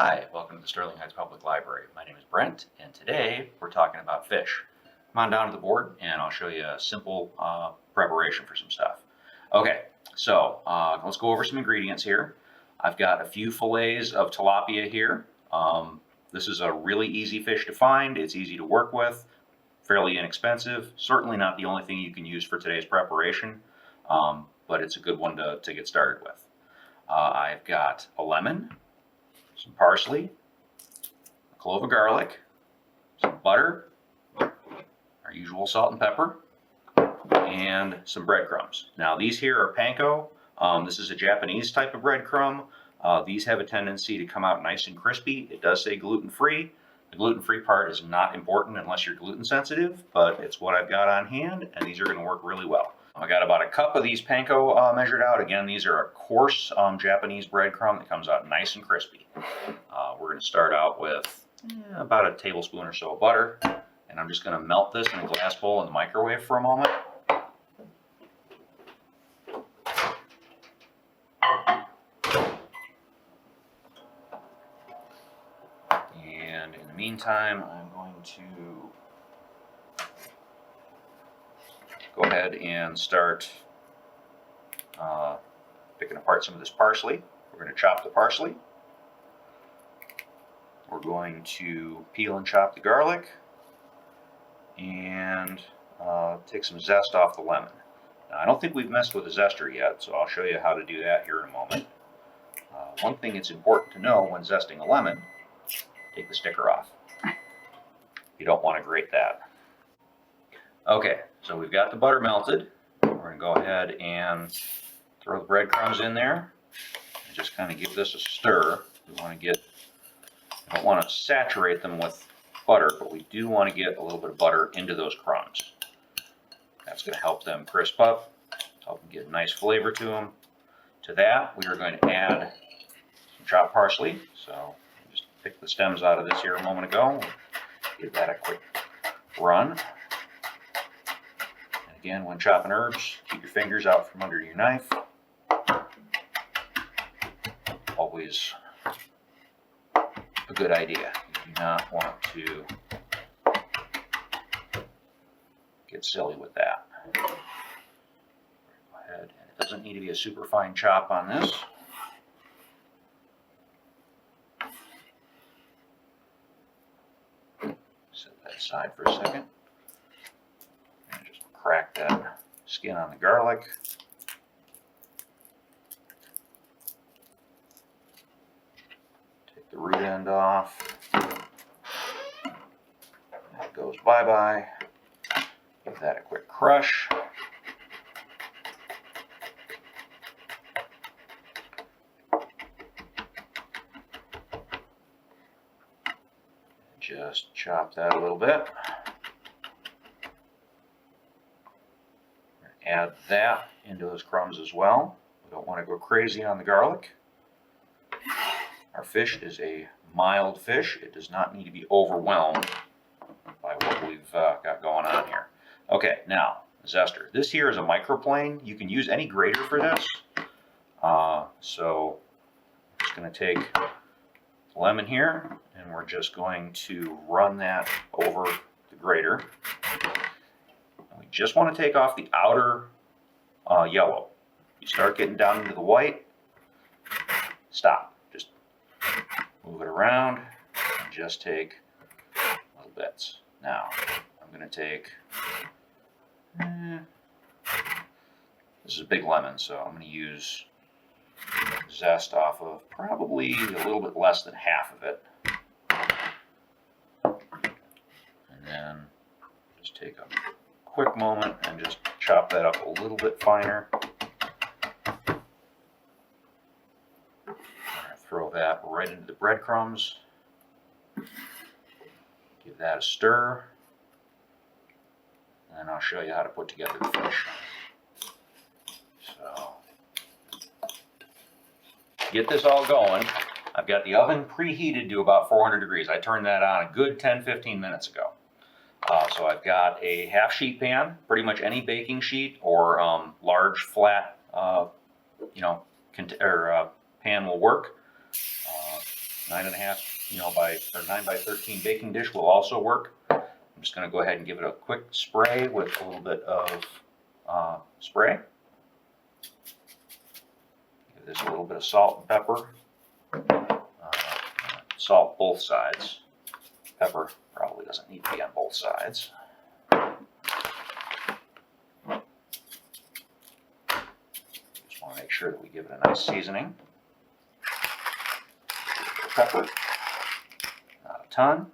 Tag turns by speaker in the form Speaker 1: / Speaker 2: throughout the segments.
Speaker 1: Hi, welcome to the Sterling Heights Public Library. My name is Brent, and today we're talking about fish. Come on down to the board, and I'll show you a simple preparation for some stuff. Okay, so let's go over some ingredients here. I've got a few fillets of tilapia here. This is a really easy fish to find. It's easy to work with, fairly inexpensive. Certainly not the only thing you can use for today's preparation, but it's a good one to get started with. I've got a lemon, some parsley, a clove of garlic, some butter, our usual salt and pepper, and some breadcrumbs. Now these here are panko. This is a Japanese type of breadcrumb. These have a tendency to come out nice and crispy. It does say gluten-free. The gluten-free part is not important unless you're gluten sensitive, but it's what I've got on hand, and these are going to work really well. I got about a cup of these panko measured out. Again, these are a coarse Japanese breadcrumb that comes out nice and crispy. We're going to start out with about a tablespoon or so of butter, and I'm just going to melt this in a glass bowl in the microwave for a moment. And in the meantime, I'm going to go ahead and start picking apart some of this parsley. We're going to chop the parsley. We're going to peel and chop the garlic and take some zest off the lemon. Now, I don't think we've messed with the zester yet, so I'll show you how to do that here in a moment. One thing it's important to know when zesting a lemon, take the sticker off. You don't want to grate that. Okay, so we've got the butter melted. We're going to go ahead and throw the breadcrumbs in there and just kind of give this a stir. We want to don't want to saturate them with butter, but we do want to get a little bit of butter into those crumbs. That's going to help them crisp up, help them get a nice flavor to them. To that, we are going to add some chopped parsley. So just picked the stems out of this here a moment ago. Give that a quick run. And again, when chopping herbs, keep your fingers out from under your knife. Always a good idea. You do not want to get silly with that. Go ahead, and it doesn't need to be a super fine chop on this. Set that aside for a second. And just crack that skin on the garlic. Take the root end off. That goes bye-bye. Give that a quick crush. Just chop that a little bit. Add that into those crumbs as well. We don't want to go crazy on the garlic. Our fish is a mild fish. It does not need to be overwhelmed by what we've got going on here. Okay, now, zester. This here is a microplane. You can use any grater for this. So I'm just going to take the lemon here, and we're just going to run that over the grater. And we just want to take off the outer yellow. You start getting down into the white, stop. Just move it around and just take little bits. Now, I'm going to take, this is a big lemon, so I'm going to use zest off of probably a little bit less than half of it. And then just take a quick moment and just chop that up a little bit finer. Throw that right into the breadcrumbs. Give that a stir. And I'll show you how to put together the fish. So, get this all going. I've got the oven preheated to about 400 degrees. I turned that on a good 10-15 minutes ago. So I've got a half sheet pan, pretty much any baking sheet or large flat, pan will work. 9.5, by or 9 by 13 baking dish will also work. I'm just going to go ahead and give it a quick spray with a little bit of spray. Give this a little bit of salt and pepper. Salt both sides. Pepper probably doesn't need to be on both sides. Just want to make sure that we give it a nice seasoning. Pepper, not a ton.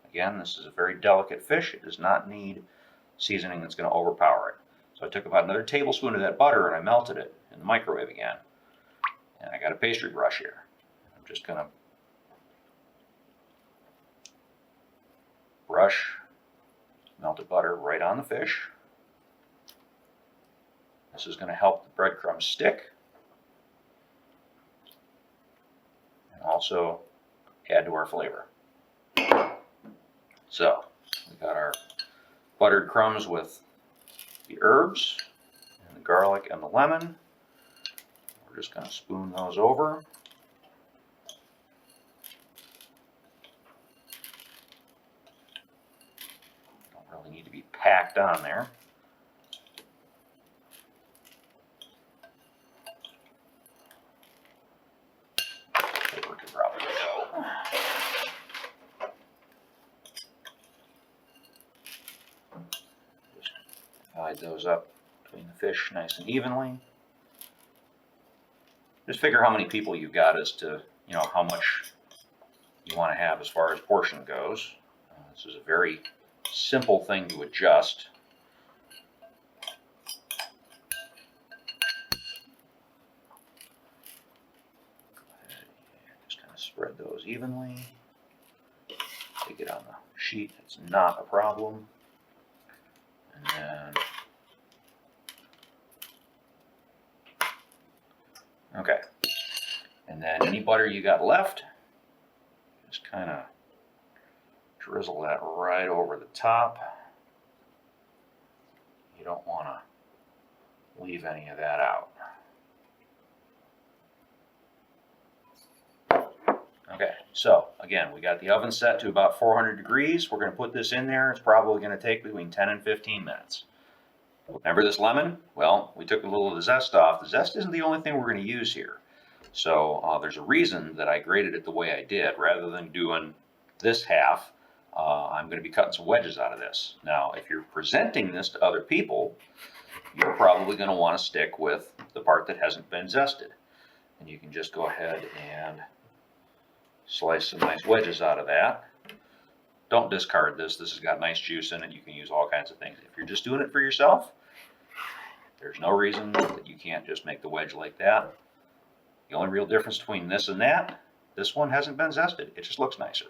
Speaker 1: Again, this is a very delicate fish. It does not need seasoning that's going to overpower it. So I took about another tablespoon of that butter and I melted it in the microwave again. And I got a pastry brush here. I'm just going to brush melted butter right on the fish. This is going to help the breadcrumbs stick and also add to our flavor. So we got our buttered crumbs with the herbs and the garlic and the lemon. We're just going to spoon those over. Don't really need to be packed on there. Paper could probably go. Just divide those up between the fish nice and evenly. Just figure how many people you've got as to, how much you want to have as far as portion goes. This is a very simple thing to adjust. Just kind of spread those evenly. Take it on the sheet, it's not a problem. And then, okay. And then any butter you got left, just kind of drizzle that right over the top. You don't want to leave any of that out. Okay, so again, we got the oven set to about 400 degrees. We're going to put this in there. It's probably going to take between 10 and 15 minutes. Remember this lemon? Well, we took a little of the zest off. The zest isn't the only thing we're going to use here. So there's a reason that I grated it the way I did. Rather than doing this half, I'm going to be cutting some wedges out of this. Now, if you're presenting this to other people, you're probably going to want to stick with the part that hasn't been zested. And you can just go ahead and slice some nice wedges out of that. Don't discard this. This has got nice juice in it. You can use all kinds of things. If you're just doing it for yourself, there's no reason that you can't just make the wedge like that. The only real difference between this and that, this one hasn't been zested. It just looks nicer.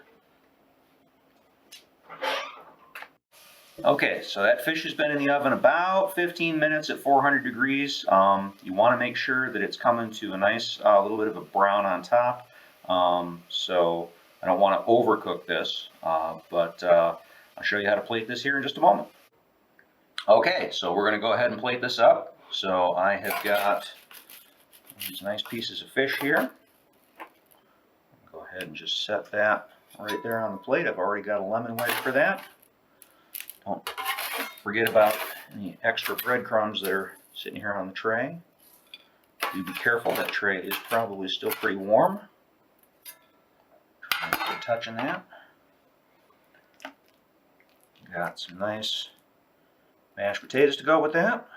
Speaker 1: Okay, so that fish has been in the oven about 15 minutes at 400 degrees. You want to make sure that it's coming to a nice little bit of a brown on top. So I don't want to overcook this, but I'll show you how to plate this here in just a moment. Okay, so we're going to go ahead and plate this up. So I have got these nice pieces of fish here. Go ahead and just set that right there on the plate. I've already got a lemon wedge for that. Don't forget about any extra breadcrumbs that are sitting here on the tray. Do be careful, that tray is probably still pretty warm. Try not to touching that. Got some nice mashed potatoes to go with that.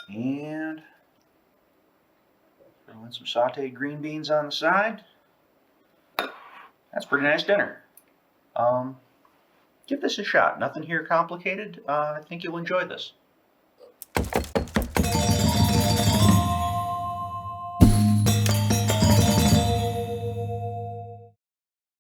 Speaker 1: And throw in some sauteed green beans on the side. That's a pretty nice dinner. Give this a shot. Nothing here complicated. I think you'll enjoy this.